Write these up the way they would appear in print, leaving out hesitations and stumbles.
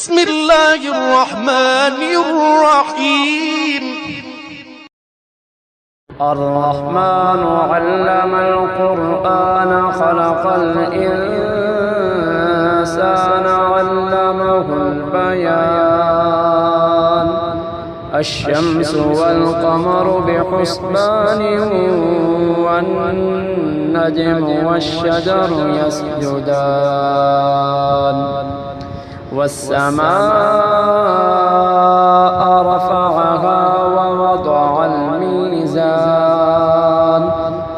بسم الله الرحمن الرحيم. الرحمن علم القرآن خلق الإنسان علمه البيان. الشمس والقمر بحسبان والنجم والشجر يسجدان. والسماء رفعها ووضع الميزان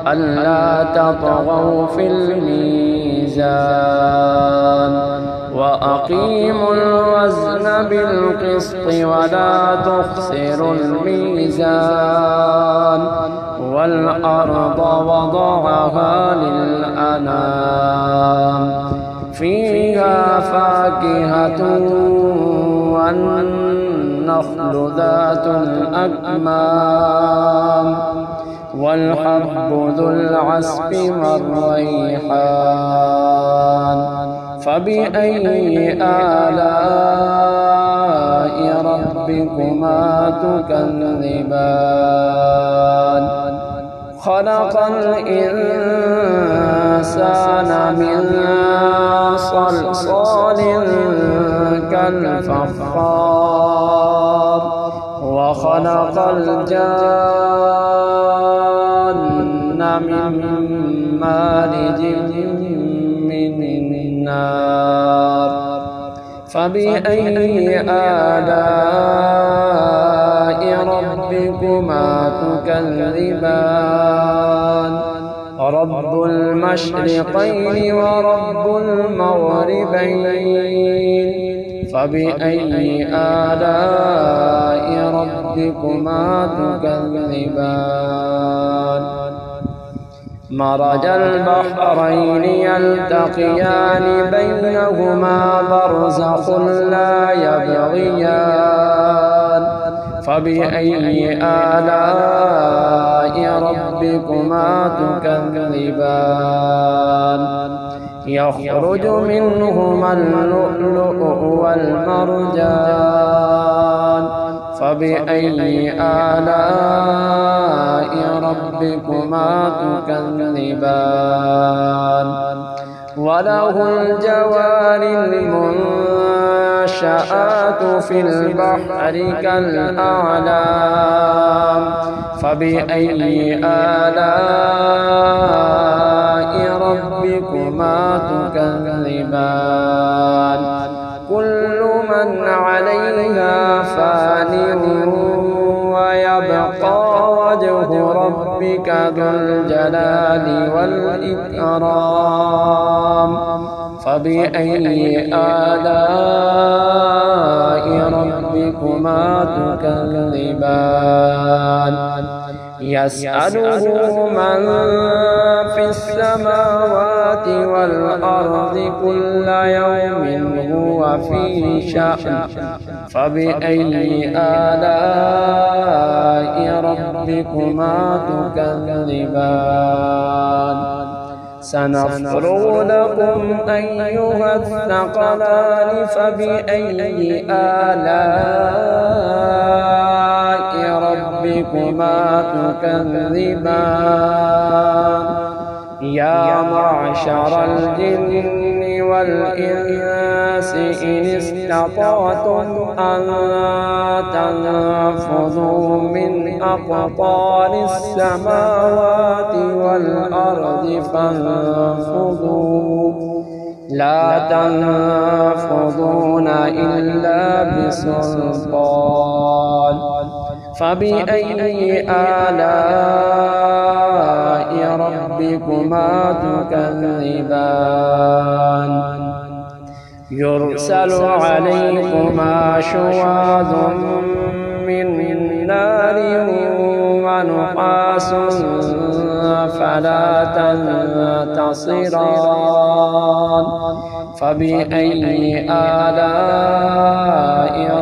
ألا تطغوا في الميزان وأقيموا الوزن بالقسط ولا تخسروا الميزان والأرض وضعها للأنام فيها فاكهة والنخل ذات الأكمام والحب ذو العصف والريحان. فبأي آلاء ربكما تكذبان؟ خلق الإنسان من صلصال كالفخار وخلق الجان من مارج من النار. فبأي آلاء ربكما تكذبان؟ رب المشرقين ورب المغربين. فبأي آلاء ربكما تكذبان؟ مرج البحرين يلتقيان بينهما برزخ لا يبغيان. فبأي آلاء ربكما تكذبان؟ يخرج منهما اللؤلؤ والمرجان. فبأي آلاء ربكما تكذبان؟ وله الجوار المنشآت في البحر كالأعلام. فبأي آلاء ربكما تكذبان؟ كل من عليها فان ويبقى وجه ربك ذو الجلال والإكرام. فبأي آلاء ربكما تكذبان؟ يسأله من في السماوات والأرض كل يوم هو في شأن. فبأي آلاء ربكما تكذبان؟ سنفرغ لكم أيها الثقلان. فبأي آلاء ربكما تكذبان؟ يا معشر الجن والإنس إن استطعتم أن تنفذوا من أقطار السماوات والأرض فانفذوا لا تنفذون إلا بسلطان. فبأي آلاء ربكما تكذبان؟ يرسل عليكما شواظ من نار ونحاس فلا تنتصران. فبأي آلاء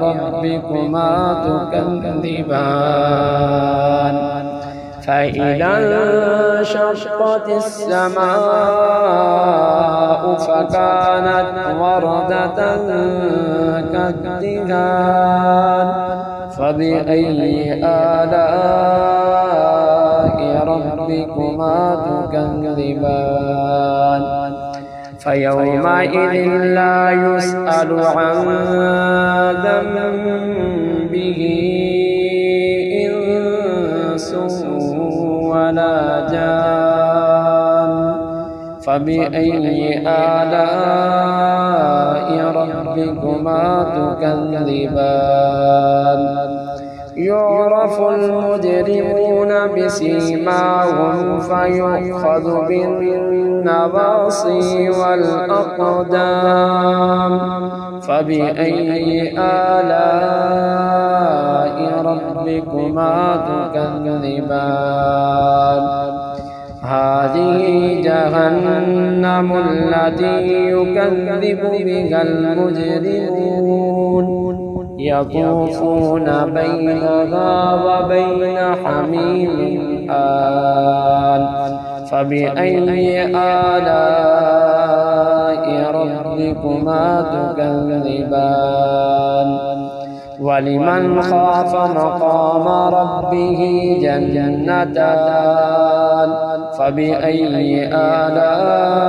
ربكما تكذبان؟ فإذا انشقت السماء فكانت وردة كالدهان فبأي آلاء ربكما تكذبان فيومئذ لا يسأل عن ذنبه إنس ولا جان فبأي آلاء ربكما تكذبان يعرف المجرمون بسيماهم فيؤخذ بالنواصي والأقدام فبأي آلاء ربكما تكذبان هذه جهنم التي يكذب بها المجرمون يطوفون بينها وبين حميم آن فبأي آلاء ربكما تكذبان ولمن خاف مقام ربه جنتان فبأي آلاء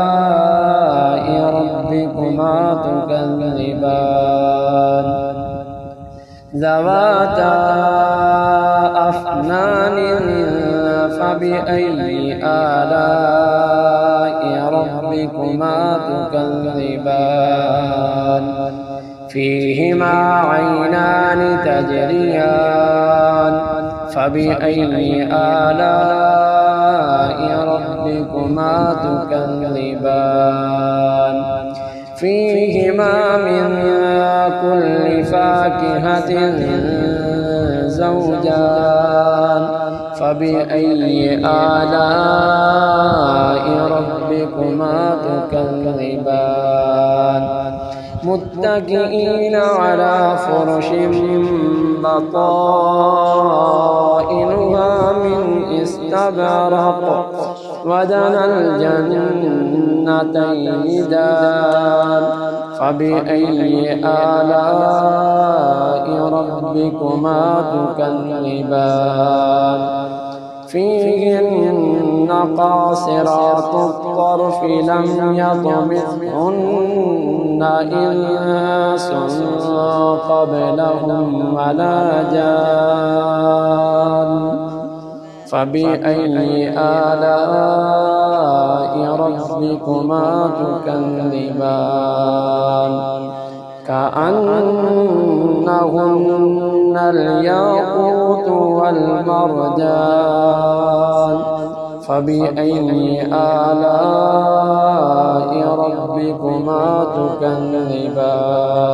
ربكما تكذبان ذواتا أفنان فبأي آلاء ربكما تكذبان فيهما عينان تجريان فبأي آلاء ربكما تكذبان فيهما من كل فاكهة زوجان فبأي آلاء ربكما تكذبان متكئين على فرش بطائنها من استبرق ودنا الجنتين دان فبأي آلاء ربكما تكذبان فيهن قاصرات الطرف لم يطمثهن إنس قبلهم ولا جان فبأي آلاء ربكما تكذبان كأنهن الياقوت والمرجان فبأي آلاء ربكما تكذبان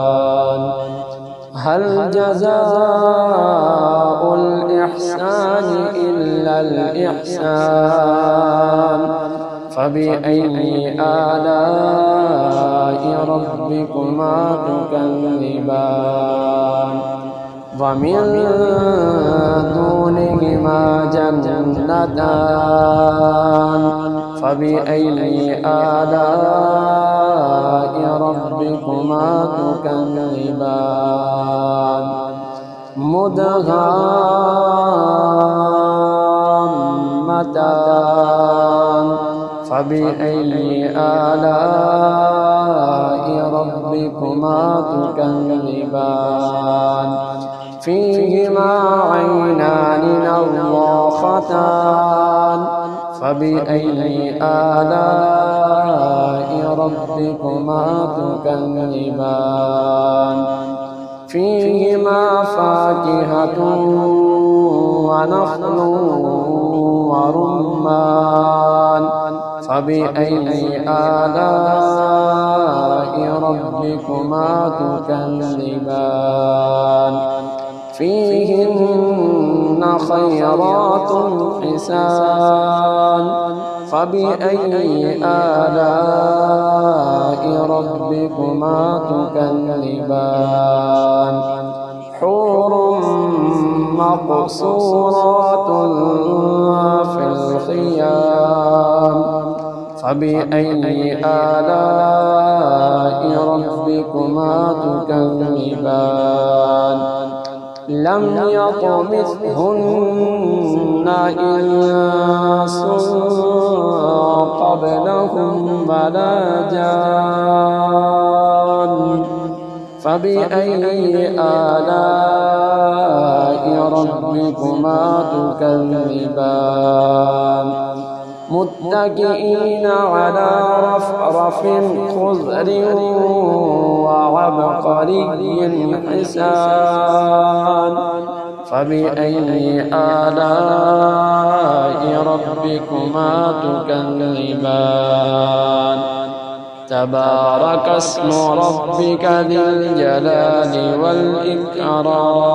هل جزاء الإحسان إلا الإحسان فبأي آلاء ربكما تكذبان ومن دونهما جنتان فبأي آلاء ربكما تكذبان مدهامتان فبأي آلاء ربكما تكذبان فيهما عينان نضاختان فبأي آلاء ربكما تكذبان فيهما فاكهة ونخل ورمان فبأي آلاء ربكما تكذبان فيهن خيرات حسان فبأي آلاء ربكما تكذبان حور مقصورات في الخيام فبأي آلاء ربكما تكذبان لم يطمثهن إنس قبلهم ولا جان فبأي آلاء ربكما تكذبان متكئين على رفرف خضر وعبقري حسان فبأي آلاء ربكما تكذبان تبارك اسم ربك ذي الجلال والإكرام